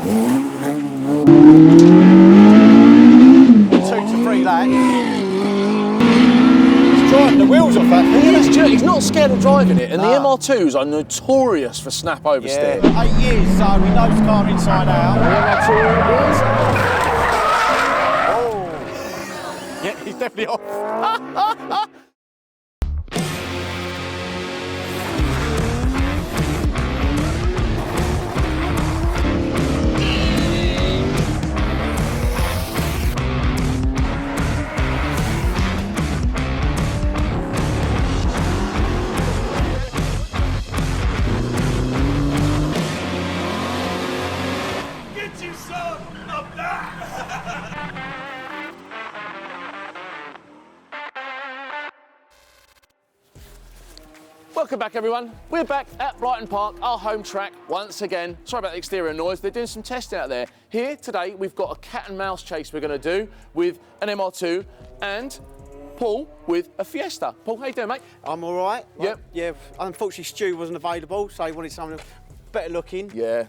2 to 3 laps. He's driving the wheels off that thing. Yeah, that's true. He's not scared of driving it, and the MR2s are notorious for snap oversteer. Yeah. 8 years, so he knows the car inside out. Oh. Yeah, he's definitely off. Welcome back, everyone. We're back at Blyton Park, our home track, once again. Sorry about the exterior noise. They're doing some testing out there. Here today, we've got a cat and mouse chase we're going to do with an MR2 and Paul with a Fiesta. Paul, how you doing, mate? I'm all right. Yep. Yeah, unfortunately Stu wasn't available, so he wanted someone better looking. Yeah.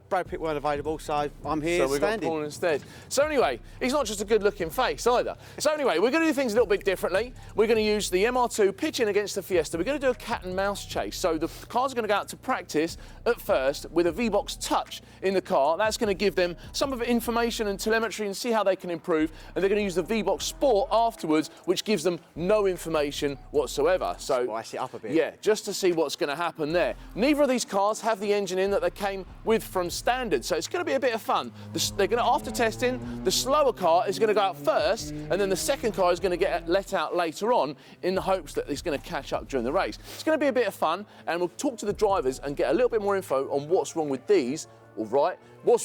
Brad Pitt weren't available, so I'm here So we've got Paul instead. So anyway, he's not just a good-looking face either. So anyway, we're going to do things a little bit differently. We're going to use the MR2 pitching against the Fiesta. We're going to do a cat and mouse chase. So the cars are going to go out to practice at first with a V-Box Touch in the car. That's going to give them some of the information and telemetry and see how they can improve. And they're going to use the V-Box Sport afterwards, which gives them no information whatsoever. So spice it up a bit. Yeah, just to see what's going to happen there. Neither of these cars have the engine in that they came with from standard, so it's going to be a bit of fun. They're going to, after testing, the slower car is going to go out first, and then the second car is going to get let out later on in the hopes that it's going to catch up during the race. It's going to be a bit of fun, and we'll talk to the drivers and get a little bit more info on what's wrong with these, all right, what's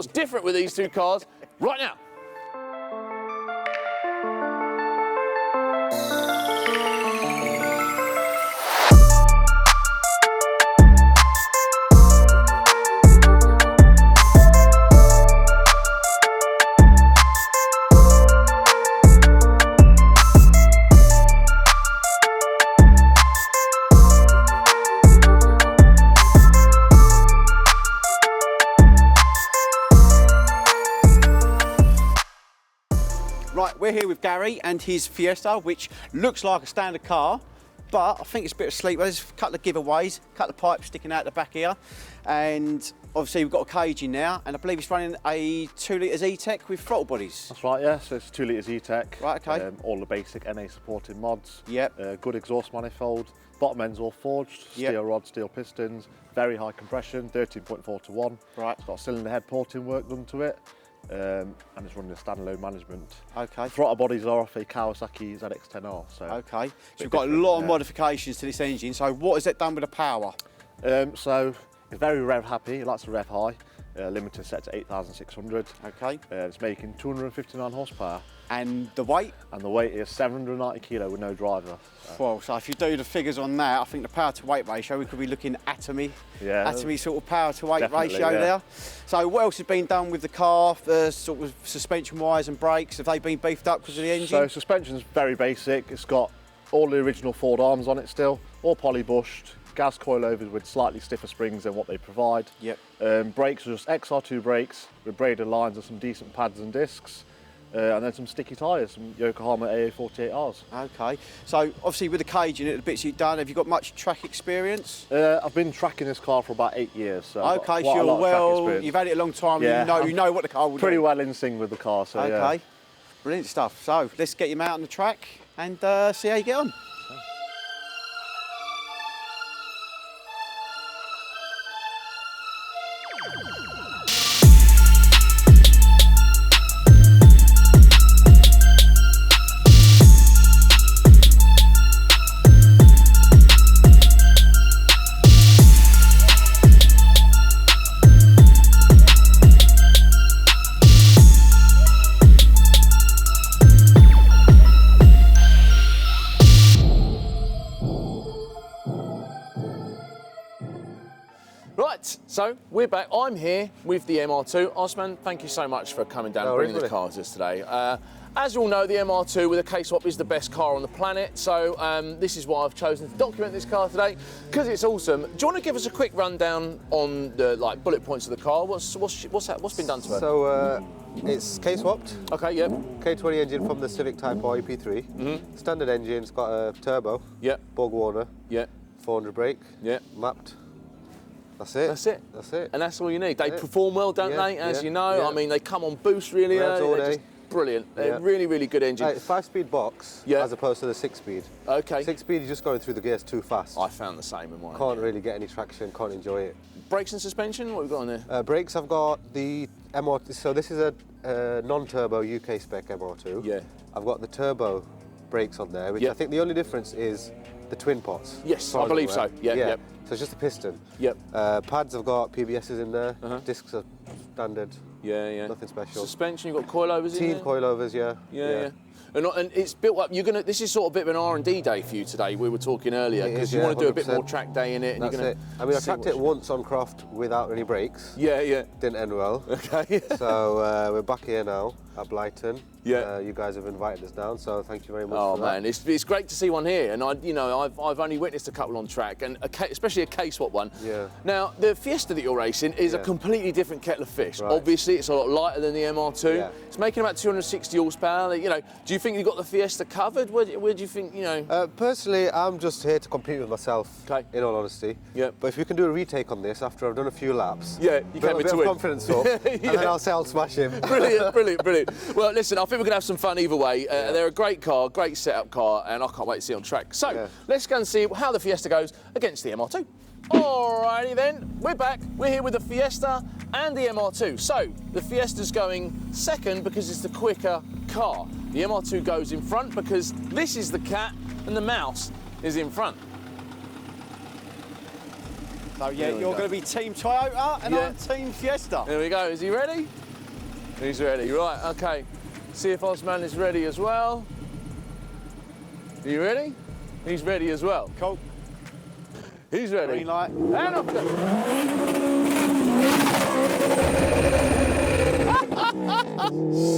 different with these two cars right now. Right, we're here with Gary and his Fiesta, which looks like a standard car, but I think it's a bit of sleep. There's a couple of giveaways, a couple of pipes sticking out the back here, and obviously we've got a cage in now, and I believe it's running a 2 litre Zetec with throttle bodies. That's right, yeah, so it's 2 litre Zetec. Right, okay. All the basic NA supporting mods. Yep. Good exhaust manifold, bottom ends all forged, Yep. steel rods, steel pistons, very high compression, 13.4 to 1. Right. It's got cylinder head porting work done to it. And it's running a standalone management. Okay. Throttle bodies are off a Kawasaki ZX-10R. So Okay. So we've got a lot of modifications to this engine. So what has that done with the power? So it's very rev happy. It likes to rev high. Limiter set to 8,600. Okay. It's making 259 horsepower. And the weight? And the weight is 790 kilo with no driver. Well, so if you do the figures on that, I think the power to weight ratio, we could be looking atomy sort of power to weight ratio there. So what else has been done with the car, sort of suspension wise and brakes? Have they been beefed up because of the engine? So suspension's very basic. It's got all the original Ford arms on it still, all poly-bushed, gas coilovers with slightly stiffer springs than what they provide. Yep. Brakes are just XR2 brakes with braided lines and some decent pads and discs. And then some sticky tyres, some Yokohama AA48Rs. Okay, so obviously with the cage in it, the bits you've done, have you got much track experience? I've been tracking this car for about 8 years, so I've got okay, quite a lot of track well, experience. you've had it a long time, Yeah, you know what the car will do. Pretty well in sync with the car, so okay, yeah. Brilliant stuff. So let's get him out on the track and see how you get on. Right, so we're back. I'm here with the MR2. Osman, thank you so much for coming down and bringing the cars to us today. As you all know, the MR2 with a K-swap is the best car on the planet, so this is why I've chosen to document this car today, because it's awesome. Do you want to give us a quick rundown on the bullet points of the car? What's been done to it? So it's K-swapped. Okay, yep. K20 engine from the Civic Type R EP3. Standard engine, it's got a turbo. Yep. Borg Warner. Yep. 400 brake. Yep. Mapped. That's it. That's it. That's it. And that's all you need. They perform well, don't they? As you know, yeah. I mean, they come on boost really Revs early. all They're day. just brilliant. They're really, really good engine. It's 5-speed box as opposed to the 6-speed. Okay. 6-speed, you're just going through the gears too fast. I found the same in mine. Can't really get any traction, can't enjoy it. Brakes and suspension, what have we got on there? Brakes, I've got the MR2, so this is a non-turbo UK spec MR2. Yeah. I've got the turbo brakes on there, which I think the only difference is the twin pots. Yes, I believe so. Yeah. So it's just a piston. Yep. Pads, I've got PBSs in there. Discs are standard. Yeah. Nothing special. Suspension, you've got coilovers in there? Team coilovers, Yeah. And it's built up. This is sort of a bit of an R&D day for you today. We were talking earlier because you want to do a bit 100%. more track day in it. And That's you're gonna it. I mean, I tracked it once on Croft without any brakes. Yeah. Didn't end well. Okay. So we're back here now at Blyton. Yeah. You guys have invited us down, so thank you very much. Oh for that. man, it's great to see one here, and I've only witnessed a couple on track, and especially a K-swap one. Yeah. Now the Fiesta that you're racing is a completely different kettle of fish. Right. Obviously, it's a lot lighter than the MR2. Yeah. It's making about 260 horsepower. Do you think you got the Fiesta covered? Where do you think Personally, I'm just here to compete with myself. Okay. In all honesty. Yeah. But if you can do a retake on this after I've done a few laps. Yeah, you build came a in bit to of win. confidence up, and then I'll say I'll smash him. Brilliant. Well, listen, I think we're going to have some fun either way. They're a great car, great setup car, and I can't wait to see it on track. So, let's go and see how the Fiesta goes against the MR2. Alrighty then, we're back. We're here with the Fiesta and the MR2. So, the Fiesta's going second because it's the quicker car. The MR2 goes in front because this is the cat and the mouse is in front. So yeah, you're going to be Team Toyota and I'm Team Fiesta. There we go. Is he ready? He's ready. Right, okay. See if Osman is ready as well. Are you ready? He's ready as well. Cool. He's ready. Green light. And off go.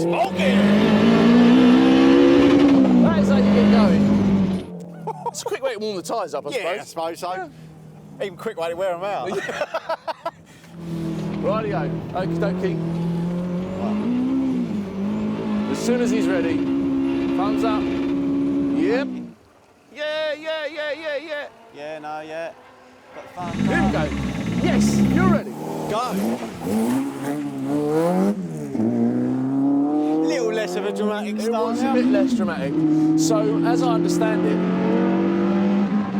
Smoking! That is how you get going. It's a quick way to warm the tyres up, I suppose. Yeah, I suppose so. Yeah. Even quick way to wear them out. Rightio. Okie dokie. As soon as he's ready, thumbs up. Yep. Yeah. Yeah. Got the fun. Here we go. Yes, you're ready. Go. Little less of a dramatic start. It was now. a bit less dramatic. So, as I understand it,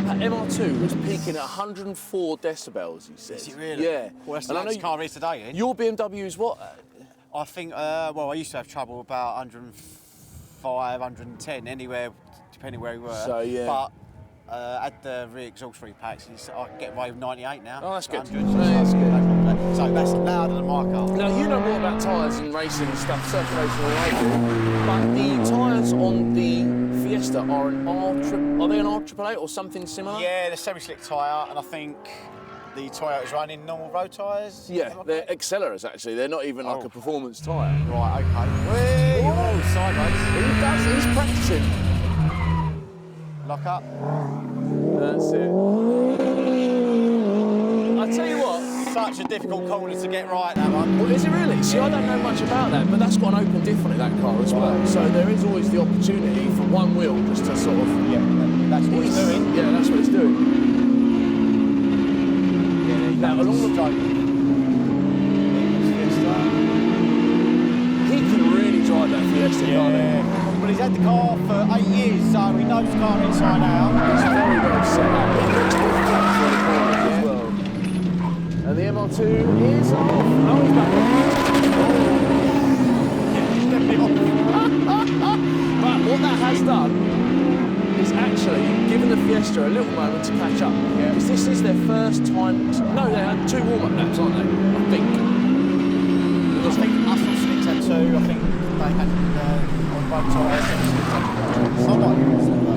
that MR2 was peaking at 104 decibels, he says. Is it really? Yeah. Well, that's the loudest car here today, eh? Your BMW is what? I think, well, I used to have trouble about 105, 110, anywhere, depending where we were. So, yeah. But at the rear exhaust repacks, I can get away with 98 now. Oh, that's good. 100, That's good. So that's louder than my car. Now, you know more about tyres and racing and stuff, circulation than I do, but the tyres on the Fiesta are an are they an R888 or something similar? Yeah, they're semi-slick tyre, and I think the Toyotas running normal road tyres. Yeah, they're accelerators actually. They're not even like a performance tyre. Right, okay. Whoa, sideways. He's practicing. Lock up. That's it. I tell you what. Such a difficult corner to get right, that one. Well, is it really? See, I don't know much about that, but that's got an open diff on it, that car as well. So there is always the opportunity for one wheel just to sort of... Yeah, that's what it's doing. Yeah, that's what it's doing. Now, along the stroke. He can really drive that Fiesta, can't he? Well, he's had the car for 8 years, so he knows the car inside out. It's very well set up. It looks different for the corners as well. And the MR2 is off. Oh, he's back on. But what that has done is actually given the Fiesta a little moment to catch up. Because this is their first time... No, they had 2 warm-up laps, aren't they? I think. I think us on Slicks had 2. I think they had on both tyres. Someone.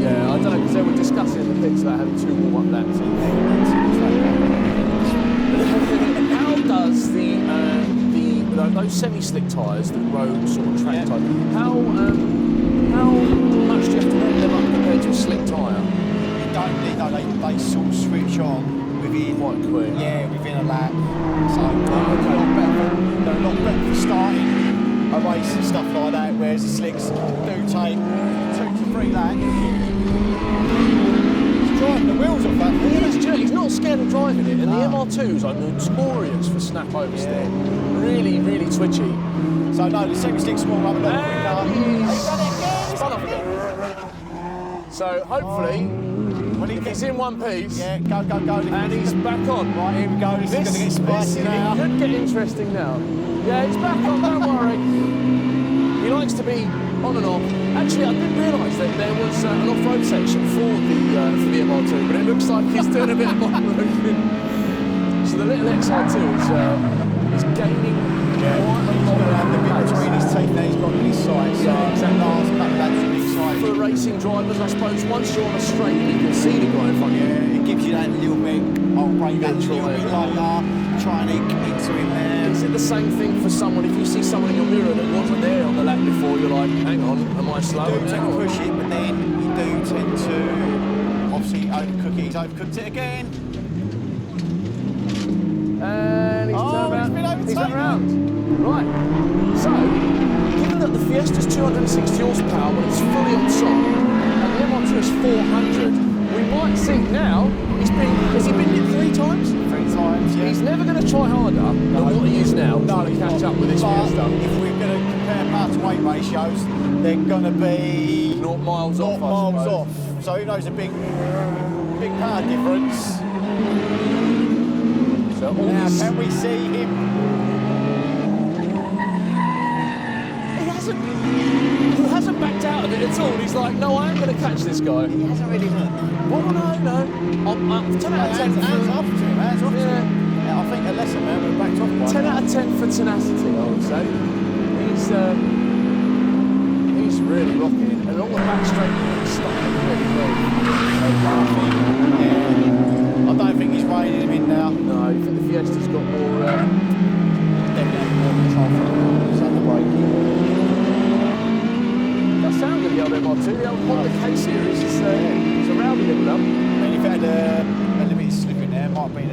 Yeah, I don't know, because they were discussing in the pits about having 2 warm-up laps. How does those semi-slick tyres, the road sort of track type, how How much do you have to warm them up compared to a slick tyre? You don't need, no, they sort of switch on within, Quite quick. yeah, within a lap. So they're a lot better for starting a race and stuff like that, whereas the slicks do take 2 to 3 laps. He's driving the wheels off that. He's not scared of driving it, and the MR2s are notorious for snap oversteer. Really, really twitchy. So no, the second stick's warm up a little quicker. He's done it again. Spun off again. So hopefully, When he he's gets in one piece, yeah, go. and he's back on. Right, here we go. This is going to get spicy now. It could get interesting now. Yeah, he's back on, don't worry. He likes to be on and off. Actually, I didn't realise that there was an off-road section for the MR2, but it looks like he's doing a bit of off-roading. So the little XR2 is gaining quite a lot He's going to have the bit of between his teeth there. He's got his sight. So Yeah, exactly. last couple of laps will be exciting. for racing drivers, I suppose. Once you're on a straight, you can see the guy in front of you. Yeah, it gives you that little bit. I'll break that Control little bit it. later. Try and eke into him there. Is it the same thing for someone, if you see someone in your mirror that wasn't there on the lap before, you're like, hang on, am I slow? You do tend to push it, but then you do tend to obviously overcook it. He's overcooked it again. And he's turned around. He's been overtaken. He's turned around. Right. So, given that the Fiesta's 260 horsepower when it's fully on song, and the MR2 is 400, we might see now, has he been hit 3 times? 3 times, yeah. He's never going to try harder than what he is now, trying to catch up with this But Fiesta. if we're going to compare power to weight ratios, they're going to be 0 miles off, I miles suppose. off. So who knows a big power difference. So all Now, this, can we see him? he hasn't backed out of it at all. He's like, no, I am going to catch this guy. He hasn't really done. Well, no. 10 out of 10 Hands off to him, hands off to Yeah. him. Yeah, I think a lesser man would have backed off by 10 now. out of 10 for tenacity, I would say. He's really rocking it. And all the back straight is starting really well. Yeah. I don't think he's reining him in now. No, you think the Fiesta's got more... Definitely more control from his under braking. that sound of the old MR2, the old Honda K series, it's a rowdy little lump. I mean, if it had a limited slip in there, it might have been a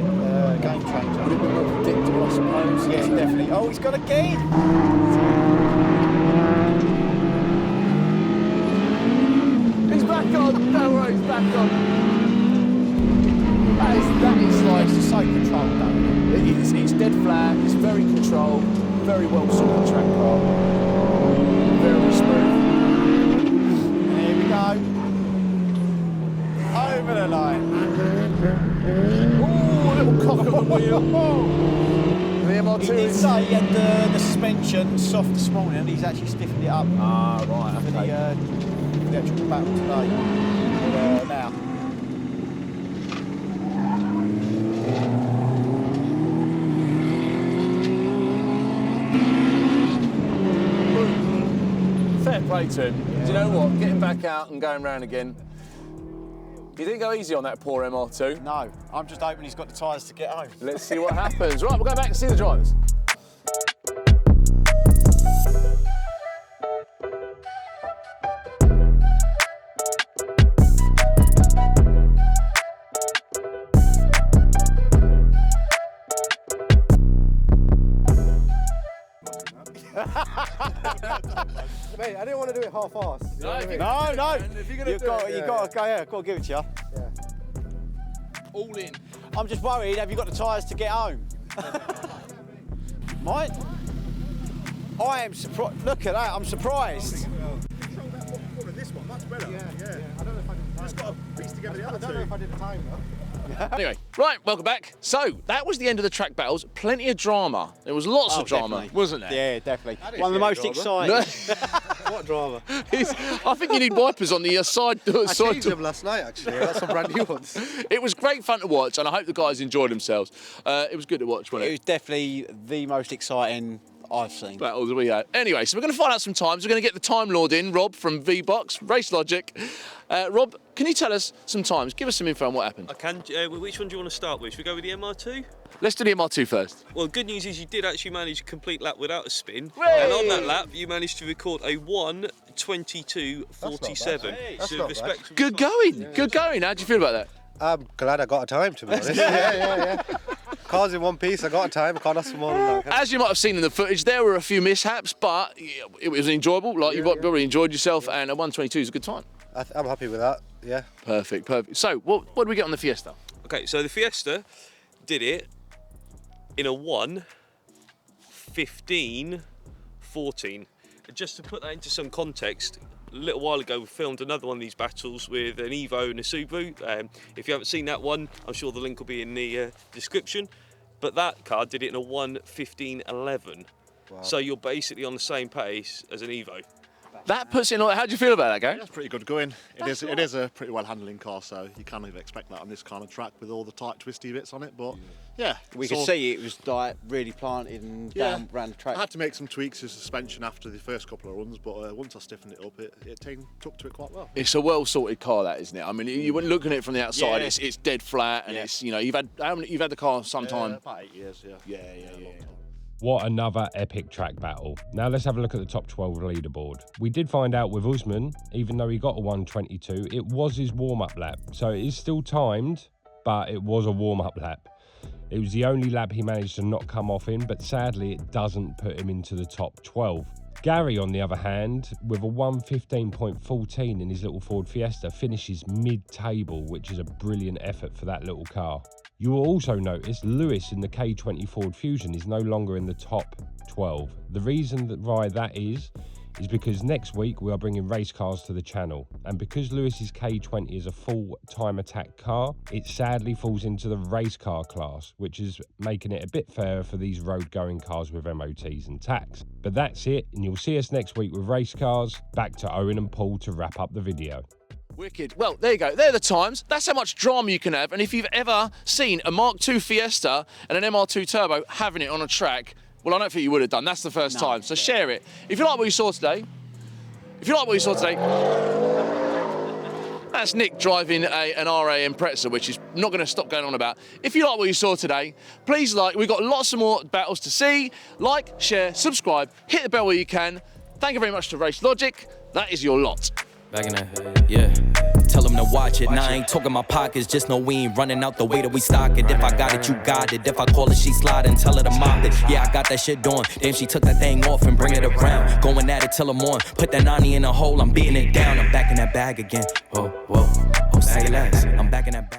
game changer. Would have been more predictable, I suppose. Yeah, definitely. Oh, he's got a gain. He's back on. Don't worry, he's back on. That is like... It's just so controlled, though. It's dead flat, it's very controlled, very well sorted track car. Very smooth. And here we go. Over the line. Ooh, a little cock on the wheel. The He MR2 did is... say he had the suspension soft this morning, and he's actually stiffened it up Ah, right, for okay. the actual battle today. But, now. Fair play to him. Do you know what? Getting back out and going round again. You didn't go easy on that poor MR2. No, I'm just hoping he's got the tyres to get home. Let's see what happens. Right, we'll go back and see the drivers. Mate, I didn't want to do it half-assed. You know what I mean? No. If you're gonna You've do got, it, you've got to go. Yeah, got to give it to you. Yeah. All in. I'm just worried. Have you got the tyres to get home? Mate, I am surprised. Look at that. I'm surprised. This one, much better. Yeah. I don't know if I did the time. Just got to piece together the I other don't know two. if I did the time though. Anyway, right, welcome back. So, that was the end of the track battles. Plenty of drama. There was lots of drama, Definitely. wasn't there? Yeah, definitely. didn't One of the see most any exciting. What drama? I think you need wipers on the side. I changed them last night actually. I got some brand new ones. It was great fun to watch, and I hope the guys enjoyed themselves. It was good to watch, wasn't It it? was definitely the most exciting I've seen. Battles we had. Anyway, so we're going to find out some times. We're going to get the Time Lord in, Rob from V-Box, Racelogic. Rob, can you tell us some times? Give us some info on what happened. I can. Which one do you want to start with? Should we go with the MR2? Let's do the MR2 first. Well, good news is you did actually manage a complete lap without a spin. Hey! And on that lap, you managed to record a 1 22.47. That's So not bad. respectable Good time. going, good going. How do you feel about that? I'm glad I got a time, to be honest. yeah. Cars in one piece, I got a time, can't ask for more than that. As you might have seen in the footage, there were a few mishaps, but it was enjoyable. Like you probably enjoyed yourself, and a 122 is a good time. I'm happy with that, yeah. Perfect. So, what did we get on the Fiesta? Okay, so the Fiesta did it in a 1:15.14. Just to put that into some context, a little while ago we filmed another one of these battles with an Evo and a Subaru. If you haven't seen that one, I'm sure the link will be in the description. But that car did it in a 1:15.11. Wow. So you're basically on the same pace as an Evo. That puts in. How do you feel about that, Gary? That's pretty good going. It is a pretty well handling car, so you kind of expect that on this kind of track with all the tight twisty bits on it. But yeah, We could see it was like really planted and down around the track. I had to make some tweaks to suspension after the first couple of runs, but once I stiffened it up, it took to it quite well. It's a well-sorted car, that, isn't it? I mean, you wouldn't look at it from the outside. Yeah. It's dead flat, and it's you've had the car some time. About 8 years, yeah. Yeah. What another epic track battle. Now let's have a look at the top 12 leaderboard. We did find out with Usman, even though he got a 122, it was his warm-up lap. So it is still timed, but it was a warm-up lap. It was the only lap he managed to not come off in, but sadly it doesn't put him into the top 12. Gary, on the other hand, with a 1:15.14 in his little Ford Fiesta, finishes mid-table, which is a brilliant effort for that little car. You will also notice Lewis in the K20 Ford Fusion is no longer in the top 12. The reason why that is because next week we are bringing race cars to the channel, and because Lewis's K20 is a full-time attack car, it sadly falls into the race car class, which is making it a bit fairer for these road-going cars with MOTs and tax. But that's it, and you'll see us next week with race cars. Back to Owen and Paul to wrap up the video. Wicked. Well, there you go. They're the times. That's how much drama you can have. And if you've ever seen a Mark II Fiesta and an MR2 Turbo having it on a track, well, I don't think you would have done. That's the first time. So share it. If you like what you saw today, that's Nick driving an RA Impreza, which is not going to stop going on about. If you like what you saw today, please we've got lots of more battles to see. Like, share, subscribe, hit the bell where you can. Thank you very much to Racelogic. That is your lot. Back in that, yeah. Tell them to watch it. Now I ain't talking my pockets, just know we ain't running out the way that we stock it. If I got it, you got it. If I call it, she slide and tell her to mop it. Yeah, I got that shit doing. Then she took that thing off and bring it around. Going at it till I'm on. Put that 90 in a hole, I'm beating it down. I'm back in that bag again. Oh, say less. I'm back in that bag.